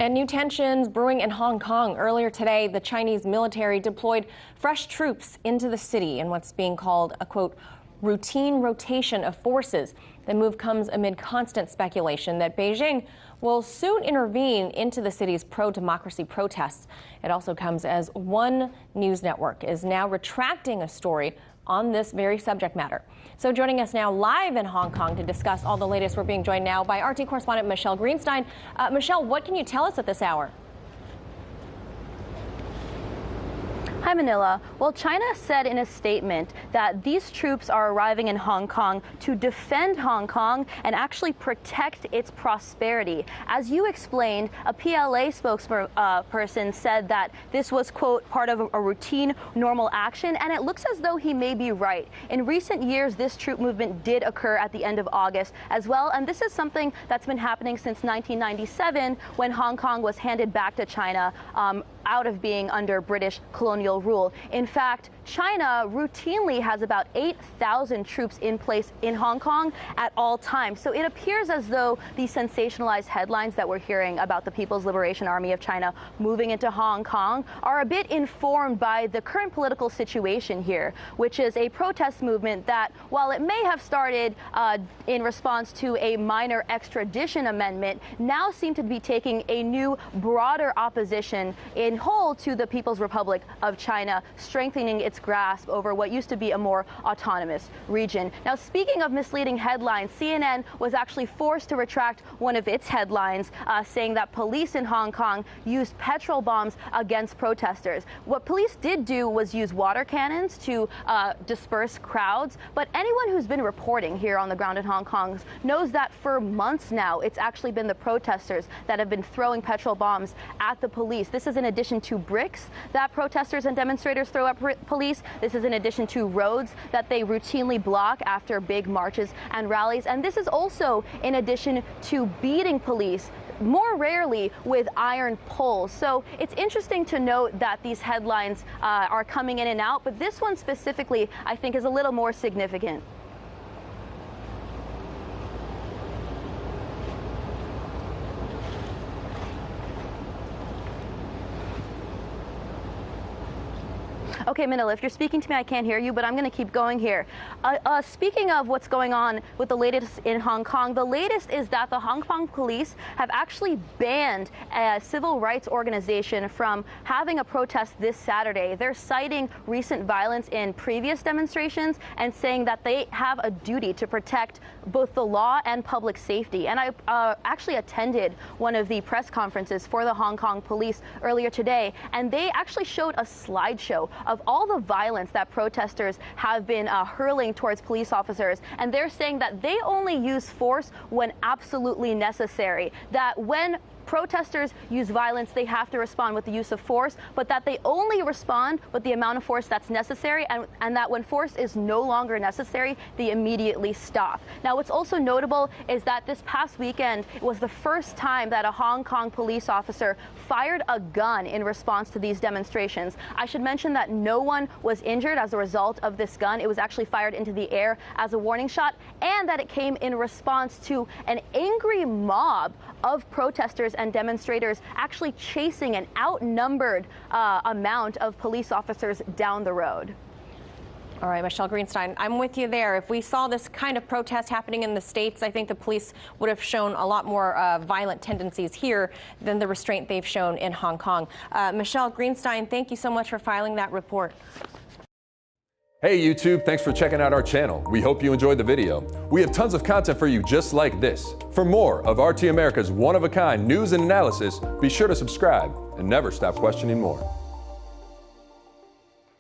And new tensions brewing in Hong Kong. Earlier today, the Chinese military deployed fresh troops into the city in what's being called a, quote, routine rotation of forces. The move comes amid constant speculation that Beijing will soon intervene into the city's pro-democracy protests. It also comes as one news network is now retracting a story on this very subject matter. So joining us now live in Hong Kong to discuss all the latest, we're being joined now by RT correspondent Michele Greenstein. Michele, what can you tell us at this hour? Hi, Manila. Well, China said in a statement that these troops are arriving in Hong Kong to defend Hong Kong and actually protect its prosperity. As you explained, a PLA spokesperson said that this was, quote, part of a routine normal action, and it looks as though he may be right. In recent years, this troop movement did occur at the end of August as well, and this is something that's been happening since 1997 when Hong Kong was handed back to China out of being under British colonial rule. In fact, China routinely has about 8,000 troops in place in Hong Kong at all times. So it appears as though these sensationalized headlines that we're hearing about the People's Liberation Army of China moving into Hong Kong are a bit informed by the current political situation here, which is a protest movement that, while it may have started in response to a minor extradition amendment, now seem to be taking a new, broader opposition in whole to the People's Republic of China, strengthening its grasp over what used to be a more autonomous region. Now, speaking of misleading headlines, CNN was actually forced to retract one of its headlines, saying that police in Hong Kong used petrol bombs against protesters. What police did do was use water cannons to disperse crowds, but anyone who's been reporting here on the ground in Hong Kong knows that for months now, it's actually been the protesters that have been throwing petrol bombs at the police. This is in addition to bricks that protesters and demonstrators throw at police. This is in addition to roads that they routinely block after big marches and rallies. And this is also in addition to beating police, more rarely with iron poles. So it's interesting to note that these headlines are coming in and out, but this one specifically, I think, is a little more significant. Okay, Manila, if you're speaking to me, I can't hear you, but I'm going to keep going here. Speaking of what's going on with the latest in Hong Kong, the latest is that the Hong Kong police have actually banned a civil rights organization from having a protest this Saturday. They're citing recent violence in previous demonstrations and saying that they have a duty to protect both the law and public safety. And I actually attended one of the press conferences for the Hong Kong police earlier today, and they actually showed a slideshow of all the violence that protesters have been hurling towards police officers. And they're saying that they only use force when absolutely necessary, that when protesters use violence, they have to respond with the use of force, but that they only respond with the amount of force that's necessary, and that when force is no longer necessary, they immediately stop. Now, what's also notable is that this past weekend, it was the first time that a Hong Kong police officer fired a gun in response to these demonstrations. I should mention that no one was injured as a result of this gun. It was actually fired into the air as a warning shot, and that it came in response to an angry mob of protesters and demonstrators actually chasing an outnumbered amount of police officers down the road. All right, Michele Greenstein, I'm with you there. If we saw this kind of protest happening in the States, I think the police would have shown a lot more violent tendencies here than the restraint they've shown in Hong Kong. Michele Greenstein, thank you so much for filing that report. Hey YouTube, thanks for checking out our channel. We hope you enjoyed the video. We have tons of content for you just like this. For more of RT America's one-of-a-kind news and analysis, be sure to subscribe and never stop questioning more.